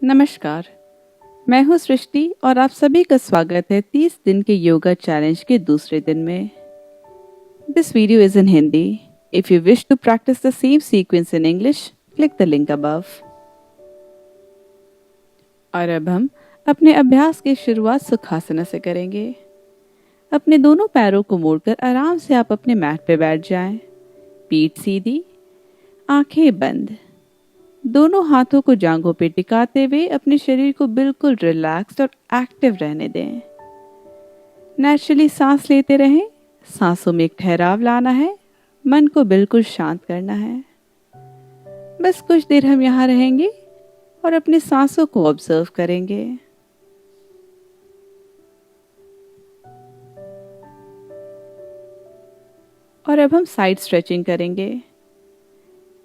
नमस्कार। मैं हूं सृष्टि और आप सभी का स्वागत है 30 दिन के योगा चैलेंज के दूसरे दिन में। This video is in Hindi. If you wish to practise the same sequence in English, click the link above. और अब हम अपने अभ्यास की शुरुआत सुखासना से करेंगे। अपने दोनों पैरों को मोड़कर आराम से आप अपने मैट पे बैठ जाएं। पीठ सीधी, आंखें बंद। दोनों हाथों को जांघों पे टिकाते हुए अपने शरीर को बिल्कुल रिलैक्स्ड और एक्टिव रहने दें। नेचुरली सांस लेते रहें। सांसों में एक ठहराव लाना है, मन को बिल्कुल शांत करना है। बस कुछ देर हम यहाँ रहेंगे और अपनी सांसों को ऑब्जर्व करेंगे। और अब हम साइड स्ट्रेचिंग करेंगे।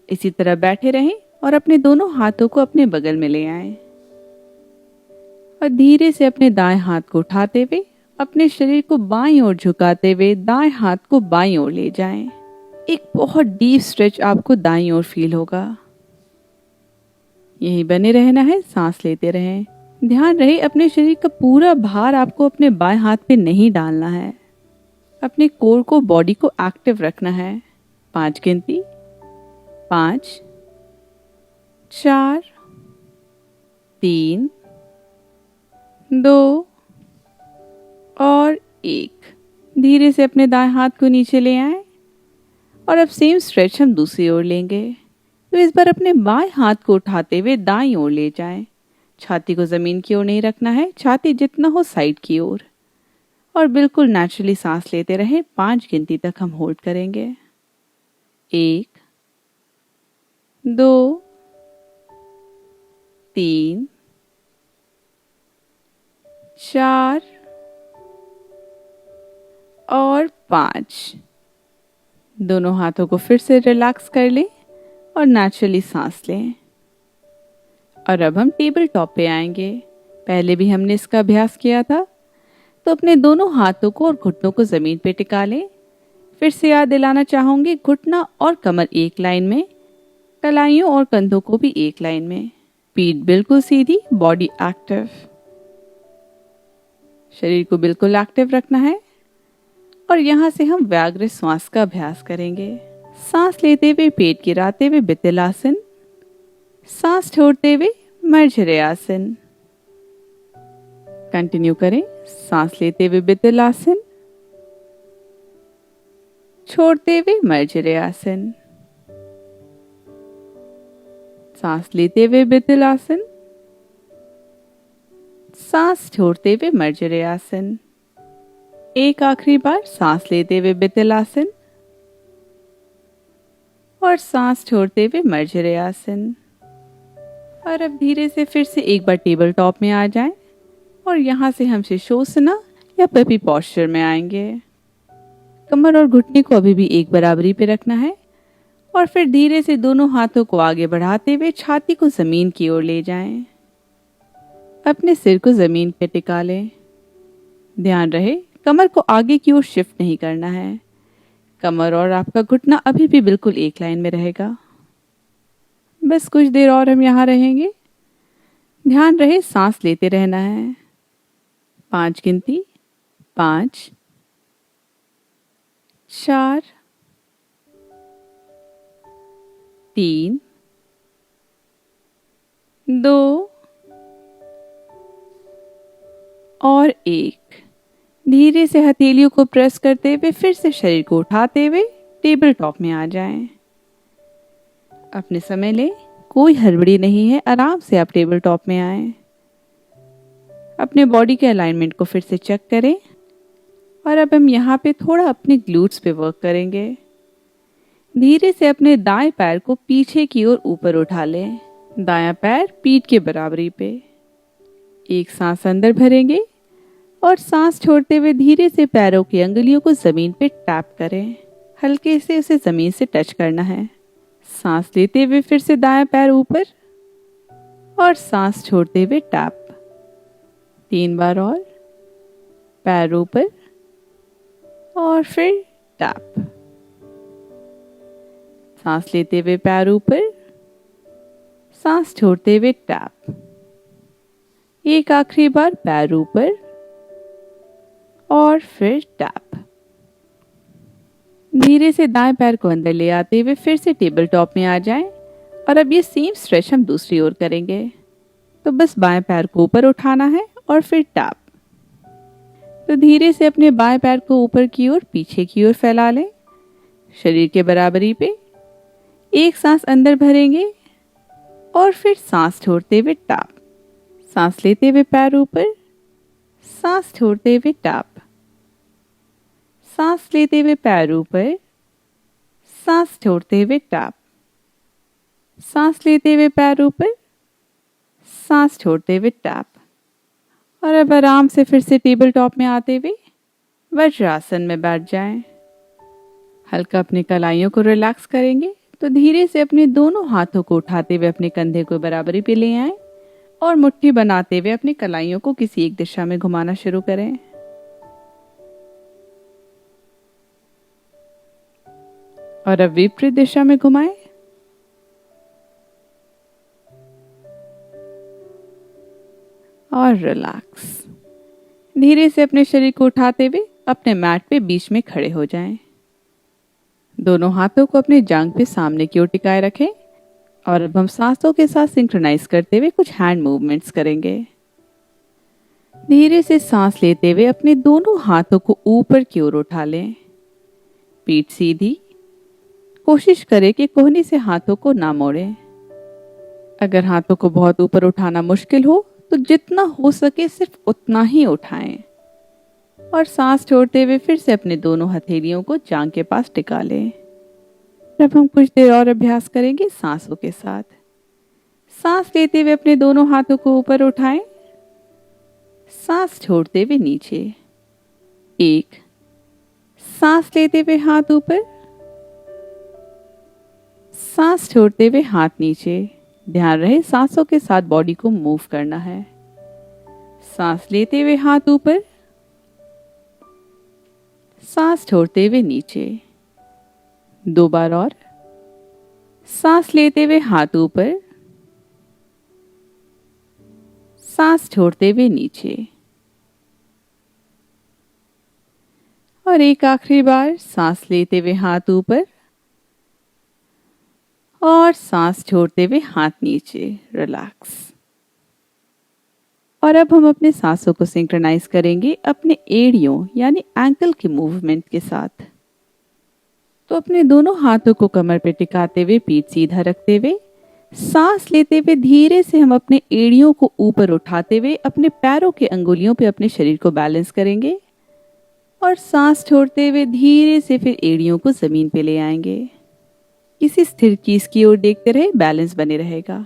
इसी तरह बैठे रहें और अपने दोनों हाथों को अपने बगल में ले आएं। और धीरे से अपने दाएं हाथ को उठाते हुए अपने शरीर को बाईं ओर झुकाते हुए दाएं हाथ को बाईं ओर ले जाएं। एक बहुत डीप स्ट्रेच आपको दाईं ओर फील होगा। यहीं बने रहना है, सांस लेते रहें। ध्यान रहे अपने शरीर का पूरा भार आपको अपने बाएं हाथ पे नहीं डालना है। अपने कोर को, बॉडी को एक्टिव रखना है। 5 गिनती, 5, 4, 3, 2 और 1। धीरे से अपने दाएं हाथ को नीचे ले आएं और अब सेम स्ट्रेच हम दूसरी ओर लेंगे। तो इस बार अपने बाएं हाथ को उठाते हुए दाईं ओर ले जाएं। छाती को जमीन की ओर नहीं रखना है, छाती जितना हो साइड की ओर। और बिल्कुल नेचुरली सांस लेते रहें। 5 गिनती तक हम होल्ड करेंगे। 1, 2, 3, 4 और 5। दोनों हाथों को फिर से रिलैक्स कर लें और नेचुरली सांस लें। और अब हम टेबल टॉप पे आएंगे। पहले भी हमने इसका अभ्यास किया था, तो अपने दोनों हाथों को और घुटनों को जमीन पे टिका लें। फिर से याद दिलाना चाहूंगी, घुटना और कमर एक लाइन में, कलाइयों और कंधों को भी एक लाइन में। पीठ बिल्कुल सीधी, बॉडी एक्टिव। शरीर को बिल्कुल एक्टिव रखना है। और यहाँ से हम व्याघ्र श्वास का अभ्यास करेंगे। सांस लेते हुए पेट गिराते हुए वितलासन, सांस छोड़ते हुए मर्जरे आसन। कंटिन्यू करें। सांस लेते हुए वितलासन, छोड़ते हुए मर्जरे आसन। सांस लेते हुए वितलासन, सांस छोड़ते हुए मर्जरे आसन। एक आखिरी बार सांस लेते हुए वितलासन और सांस छोड़ते हुए मर्जरे आसन। और अब धीरे से फिर से एक बार टेबल टॉप में आ जाएं और यहाँ से हम शीर्षोसना या पपी पोस्चर में आएंगे। कमर और घुटने को अभी भी एक बराबरी पे रखना है। और फिर धीरे से दोनों हाथों को आगे बढ़ाते हुए छाती को जमीन की ओर ले जाएं। अपने सिर को जमीन पे टिका लें। ध्यान रहे कमर को आगे की ओर शिफ्ट नहीं करना है। कमर और आपका घुटना अभी भी बिल्कुल एक लाइन में रहेगा। बस कुछ देर और हम यहाँ रहेंगे। ध्यान रहे सांस लेते रहना है। 5 गिनती, 5, 4, 3, 2 और 1। धीरे से हथेलियों को प्रेस करते हुए फिर से शरीर को उठाते हुए टेबल टॉप में आ जाएं। अपने समय लें, कोई हड़बड़ी नहीं है, आराम से आप टेबल टॉप में आएं। अपने बॉडी के अलाइनमेंट को फिर से चेक करें। और अब हम यहाँ पे थोड़ा अपने ग्लूट्स पे वर्क करेंगे। धीरे से अपने दाएं पैर को पीछे की ओर ऊपर उठा लें। दायां पैर पीठ के बराबरी पे। एक सांस अंदर भरेंगे और सांस छोड़ते हुए धीरे से पैरों की अंगुलियों को जमीन पे टैप करें। हल्के से उसे जमीन से टच करना है। सांस लेते हुए फिर से दायां पैर ऊपर और सांस छोड़ते हुए टैप। 3 बार और। पैर ऊपर और फिर टैप। सांस लेते हुए पैर ऊपर, सांस छोड़ते हुए टैप। एक आखिरी बार पैर ऊपर और फिर टैप। धीरे से दाएं पैर को अंदर ले आते हुए फिर से टेबल टॉप में आ जाएं और अब ये सेम स्ट्रेच हम दूसरी ओर करेंगे। तो बस बाएं पैर को ऊपर उठाना है और फिर टैप। तो धीरे से अपने बाएं पैर को ऊपर की ओर पीछे की ओर फैला लें, शरीर के बराबरी पे। एक सांस अंदर भरेंगे और फिर सांस छोड़ते हुए टैप। सांस लेते हुए पैर ऊपर, सांस छोड़ते हुए टैप। सांस लेते हुए पैर ऊपर, सांस छोड़ते हुए टैप। सांस लेते हुए पैर ऊपर, सांस छोड़ते हुए टैप। और अब आराम से फिर से टेबल टॉप में आते हुए वज्रासन में बैठ जाएं। हल्का अपनी कलाइयों को रिलैक्स करेंगे। तो धीरे से अपने दोनों हाथों को उठाते हुए अपने कंधे को बराबरी पे ले आएं और मुट्ठी बनाते हुए अपनी कलाइयों को किसी एक दिशा में घुमाना शुरू करें। और अब विपरीत दिशा में घुमाएं। और रिलैक्स। धीरे से अपने शरीर को उठाते हुए अपने मैट पे बीच में खड़े हो जाएं। दोनों हाथों को अपने जांघ पे सामने की ओर टिकाए रखें और अब हम सांसों के साथ सिंक्रोनाइज करते हुए कुछ हैंड मूवमेंट्स करेंगे। धीरे से सांस लेते हुए अपने दोनों हाथों को ऊपर की ओर उठा लें। पीठ सीधी। कोशिश करें कि कोहनी से हाथों को ना मोड़ें। अगर हाथों को बहुत ऊपर उठाना मुश्किल हो तो जितना हो सके सिर्फ उतना ही उठाएं। और सांस छोड़ते हुए फिर से अपने दोनों हथेलियों को जांघ के पास टिका लें। अब हम कुछ देर और अभ्यास करेंगे सांसों के साथ। सांस लेते हुए अपने दोनों हाथों को ऊपर उठाएं। सांस छोड़ते हुए नीचे। एक। सांस लेते हुए हाथ ऊपर, सांस छोड़ते हुए हाथ नीचे। ध्यान रहे सांसों के साथ बॉडी को मूव करना है। सांस लेते हुए हाथ ऊपर, सांस छोड़ते हुए नीचे। 2 बार और। सांस लेते हुए हाथ ऊपर, सांस छोड़ते हुए नीचे। और एक आखिरी बार सांस लेते हुए हाथ ऊपर और सांस छोड़ते हुए हाथ नीचे। रिलैक्स। और अब हम अपने सांसों को सिंक्रोनाइज करेंगे अपने एड़ियों यानी एंकल के मूवमेंट के साथ। तो अपने दोनों हाथों को कमर पे टिकाते हुए पीठ सीधा रखते हुए सांस लेते हुए धीरे से हम अपने एड़ियों को ऊपर उठाते हुए अपने पैरों के अंगुलियों पे अपने शरीर को बैलेंस करेंगे और सांस छोड़ते हुए धीरे से फिर एड़ियों को जमीन पे ले आएंगे। किसी स्थिर चीज की ओर देखते रहे, बैलेंस बने रहेगा।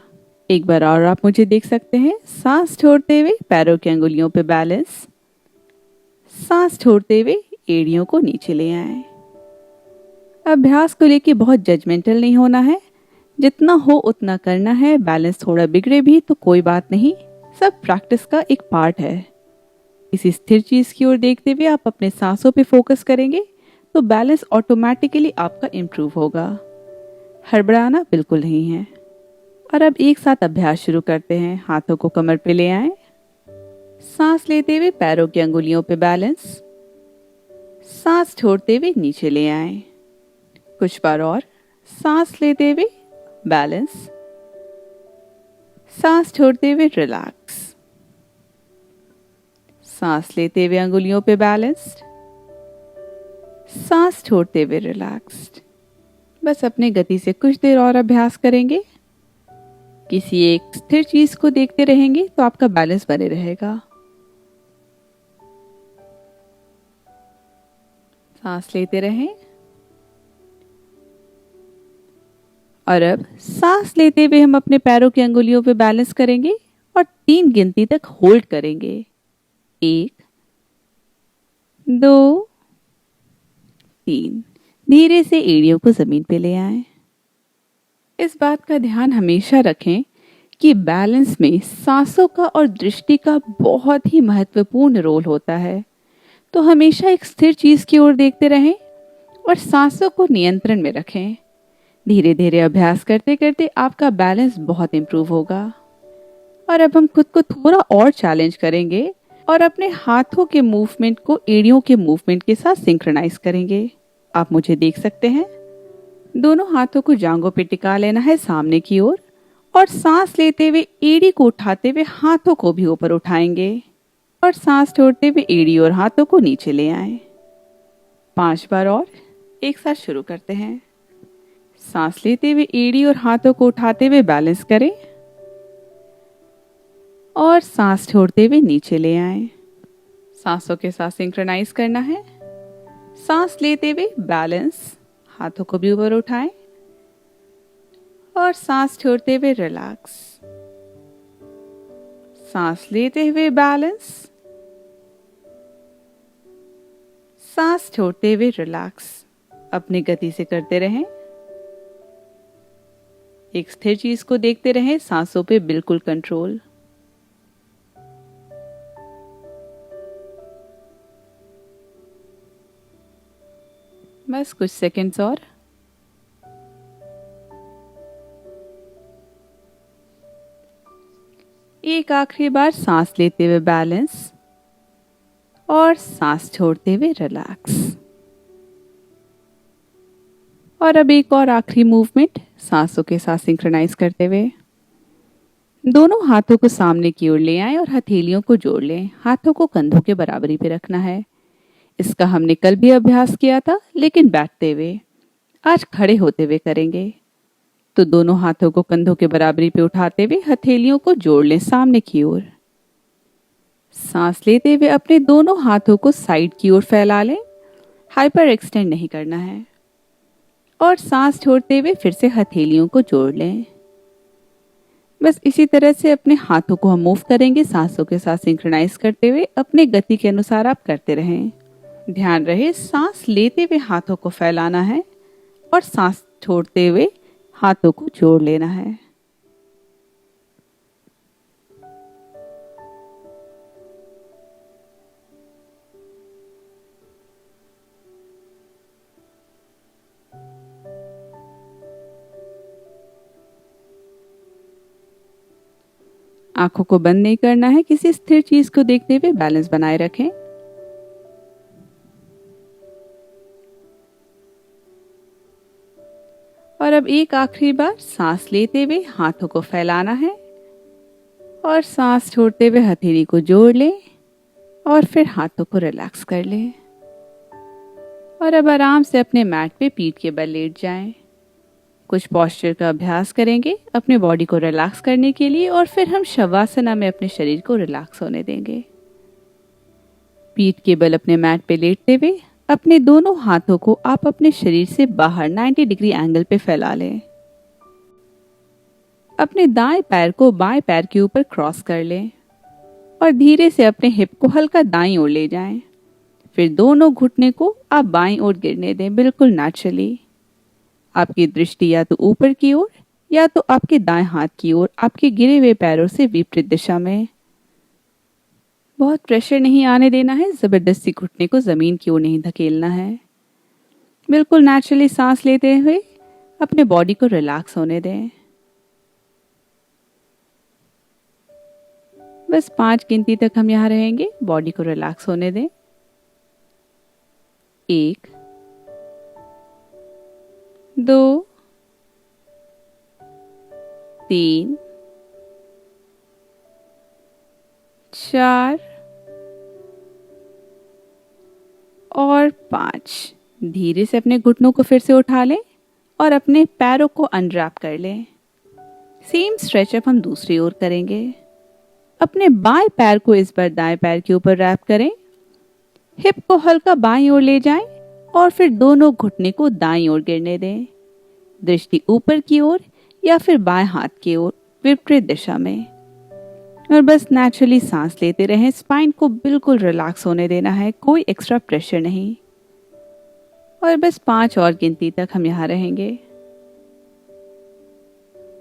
एक बार और आप मुझे देख सकते हैं। सांस छोड़ते हुए पैरों की अंगुलियों पे बैलेंस। सांस छोड़ते हुए एड़ियों को नीचे ले आए। अभ्यास को लेके बहुत जजमेंटल नहीं होना है, जितना हो उतना करना है। बैलेंस थोड़ा बिगड़े भी तो कोई बात नहीं, सब प्रैक्टिस का एक पार्ट है। किसी स्थिर चीज की ओर देखते हुए आप अपने सांसों पे फोकस करेंगे तो बैलेंस ऑटोमेटिकली आपका इम्प्रूव होगा। हड़बड़ाना बिल्कुल नहीं है। और अब एक साथ अभ्यास शुरू करते हैं। हाथों को कमर पे ले आएं। सांस लेते हुए पैरों की अंगुलियों पे बैलेंस। सांस छोड़ते हुए नीचे ले आएं। कुछ बार और। सांस लेते हुए बैलेंस, सांस छोड़ते हुए रिलैक्स। सांस लेते हुए अंगुलियों पे बैलेंस्ड, सांस छोड़ते हुए रिलैक्स्ड। बस अपने गति से कुछ देर और अभ्यास करेंगे। किसी एक स्थिर चीज को देखते रहेंगे तो आपका बैलेंस बने रहेगा। सांस लेते रहें। और अब सांस लेते हुए हम अपने पैरों की अंगुलियों पे बैलेंस करेंगे और 3 गिनती तक होल्ड करेंगे। 1, 2, 3। धीरे से एड़ियों को जमीन पे ले आएं। इस बात का ध्यान हमेशा रखें कि बैलेंस में सांसों का और दृष्टि का बहुत ही महत्वपूर्ण रोल होता है। तो हमेशा एक स्थिर चीज की ओर देखते रहें और सांसों को नियंत्रण में रखें। धीरे धीरे अभ्यास करते करते आपका बैलेंस बहुत इंप्रूव होगा। और अब हम खुद को थोड़ा और चैलेंज करेंगे और अपने हाथों के मूवमेंट को एड़ियों के मूवमेंट के साथ सिंक्रोनाइज करेंगे। आप मुझे देख सकते हैं। दोनों हाथों को जांघों पे टिका लेना है सामने की ओर और सांस लेते हुए एड़ी को उठाते हुए हाथों को भी ऊपर उठाएंगे और सांस छोड़ते हुए एड़ी और हाथों को नीचे ले आए। 5 बार और एक साथ शुरू करते हैं। सांस लेते हुए एड़ी और हाथों को उठाते हुए बैलेंस करें और सांस छोड़ते हुए नीचे ले आए। सांसों के साथ सिंक्रोनाइज करना है। सांस लेते हुए बैलेंस, हाथों को भी ऊपर उठाएं और सांस छोड़ते हुए रिलैक्स। सांस लेते हुए बैलेंस, सांस छोड़ते हुए रिलैक्स। अपनी गति से करते रहें। एक स्थिर चीज को देखते रहें, सांसों पे बिल्कुल कंट्रोल। बस कुछ सेकंड्स और। एक आखिरी बार सांस लेते हुए बैलेंस और सांस छोड़ते हुए रिलैक्स। और अब एक और आखिरी मूवमेंट सांसों के साथ सिंक्रोनाइज करते हुए दोनों हाथों को सामने की ओर ले आएं और हथेलियों को जोड़ लें। हाथों को कंधों के बराबरी पे रखना है। इसका हमने कल भी अभ्यास किया था, लेकिन बैठते हुए। आज खड़े होते हुए करेंगे। तो दोनों हाथों को कंधों के बराबरी पे उठाते हुए हथेलियों को जोड़ लें सामने की ओर। सांस लेते हुए अपने दोनों हाथों को साइड की ओर फैला लें। हाइपर एक्सटेंड नहीं करना है। और सांस छोड़ते हुए फिर से हथेलियों को जोड़ लें। बस इसी तरह से अपने हाथों को हम मूव करेंगे, सांसों के साथ सिंक्रोनाइज करते हुए। अपने गति के अनुसार आप करते रहें। ध्यान रहे, सांस लेते हुए हाथों को फैलाना है और सांस छोड़ते हुए हाथों को जोड़ लेना है। आंखों को बंद नहीं करना है। किसी स्थिर चीज को देखते हुए बैलेंस बनाए रखें। और अब एक आखिरी बार सांस लेते हुए हाथों को फैलाना है और सांस छोड़ते हुए हथेली को जोड़ लें और फिर हाथों को रिलैक्स कर लें। और अब आराम से अपने मैट पे पीठ के बल लेट जाएं। कुछ पोस्चर का अभ्यास करेंगे अपने बॉडी को रिलैक्स करने के लिए और फिर हम शवासना में अपने शरीर को रिलैक्स होने देंगे। पीठ के बल अपने मैट पे लेटते हुए अपने दोनों हाथों को आप अपने शरीर से बाहर 90 डिग्री एंगल पे फैला लें। अपने दाएं पैर को बाएं पैर के ऊपर क्रॉस कर लें और धीरे से अपने हिप को हल्का दाईं ओर ले जाएं। फिर दोनों घुटने को आप बाईं ओर गिरने दें, बिल्कुल नेचुरली। आपकी दृष्टि या तो ऊपर की ओर या तो आपके दाएं हाथ की ओर, आपके गिरे हुए पैरों से विपरीत दिशा में। बहुत प्रेशर नहीं आने देना है, जबरदस्ती घुटने को जमीन की ओर नहीं धकेलना है। बिल्कुल नेचुरली सांस लेते हुए अपने बॉडी को रिलैक्स होने दें। बस 5 गिनती तक हम यहाँ रहेंगे। बॉडी को रिलैक्स होने दें। 1, 2, 3, 4 और 5। धीरे से अपने घुटनों को फिर से उठा लें और अपने पैरों को अनरैप कर लें। सेम स्ट्रेचअप हम दूसरी ओर करेंगे। अपने बाएं पैर को इस बार दाएं पैर के ऊपर रैप करें। हिप को हल्का बाईं ओर ले जाएं और फिर दोनों घुटने को दाईं ओर गिरने दें। दृष्टि ऊपर की ओर या फिर बाएं हाथ की ओर, विपरीत दिशा में। और बस नेचुरली सांस लेते रहें। स्पाइन को बिल्कुल रिलैक्स होने देना है, कोई एक्स्ट्रा प्रेशर नहीं। और बस 5 और गिनती तक हम यहाँ रहेंगे।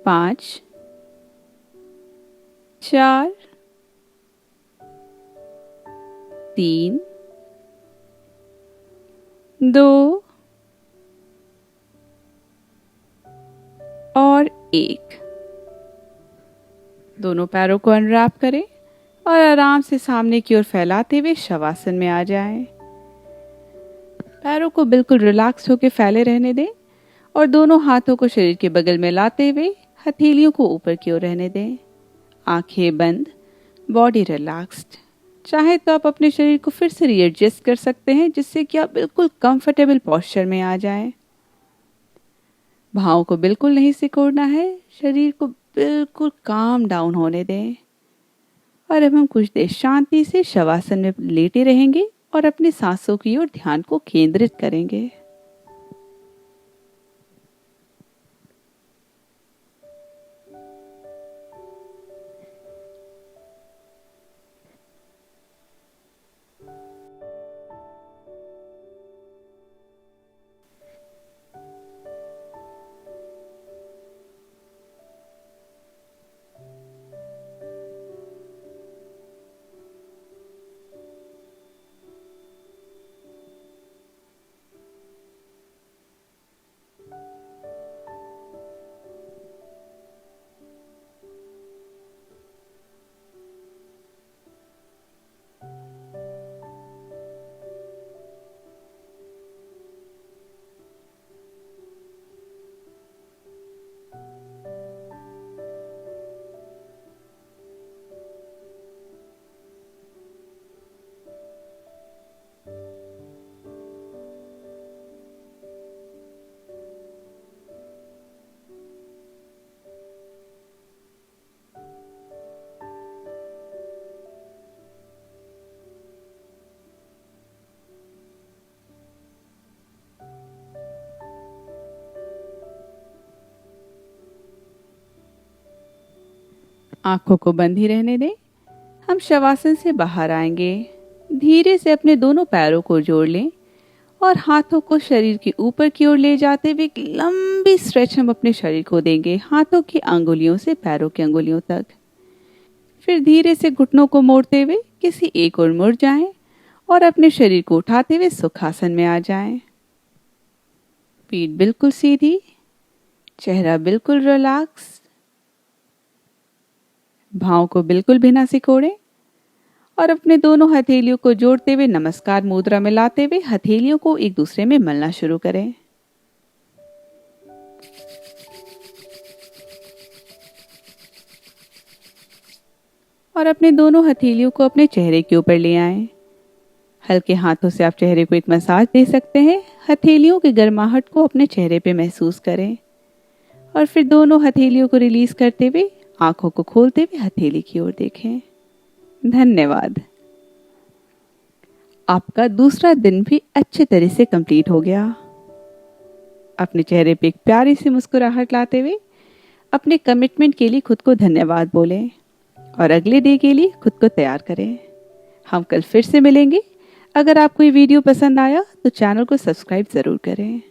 5, 4, 3, 2 और 1। दोनों पैरों को अनरैप करें और आराम से सामने की ओर फैलाते हुए शवासन में आ जाएं। पैरों को बिल्कुल रिलैक्स होकर फैले रहने दें और दोनों हाथों को शरीर के बगल में लाते हुए हथेलियों को ऊपर की ओर रहने दें। आंखें बंद, बॉडी रिलैक्स्ड। चाहे तो आप अपने शरीर को फिर से रीएडजस्ट कर सकते हैं जिससे कि आप बिल्कुल कंफर्टेबल पोस्चर में आ जाएं। भावों को बिल्कुल नहीं सिकोड़ना है, शरीर को बिल्कुल काम डाउन होने दें। और अब हम कुछ देर शांति से शवासन में लेटे रहेंगे और अपनी सांसों की ओर ध्यान को केंद्रित करेंगे। आंखों को बंद ही रहने दें। हम शवासन से बाहर आएंगे। धीरे से अपने दोनों पैरों को जोड़ लें और हाथों को शरीर के ऊपर की ओर ले जाते हुए एक लंबी स्ट्रेच हम अपने शरीर को देंगे, हाथों की अंगुलियों से पैरों की अंगुलियों तक। फिर धीरे से घुटनों को मोड़ते हुए किसी एक ओर मुड़ जाएं और अपने शरीर को उठाते हुए सुखासन में आ जाएं। पीठ बिल्कुल सीधी, चेहरा बिल्कुल रिलैक्स। भावों को बिल्कुल भी ना सिकोड़ें और अपने दोनों हथेलियों को जोड़ते हुए नमस्कार मुद्रा में लाते हुए हथेलियों को एक दूसरे में मलना शुरू करें। और अपने दोनों हथेलियों को अपने चेहरे के ऊपर ले आएं। हल्के हाथों से आप चेहरे को एक मसाज दे सकते हैं। हथेलियों की गर्माहट को अपने चेहरे पे महसूस करें और फिर दोनों हथेलियों को रिलीज करते हुए आंखों को खोलते हुए हथेली की ओर देखें। धन्यवाद। आपका दूसरा दिन भी अच्छे तरह से कंप्लीट हो गया। अपने चेहरे पे एक प्यारी सी मुस्कुराहट लाते हुए अपने कमिटमेंट के लिए खुद को धन्यवाद बोलें और अगले डे के लिए खुद को तैयार करें। हम कल फिर से मिलेंगे। अगर आपको ये वीडियो पसंद आया तो चैनल को सब्सक्राइब ज़रूर करें।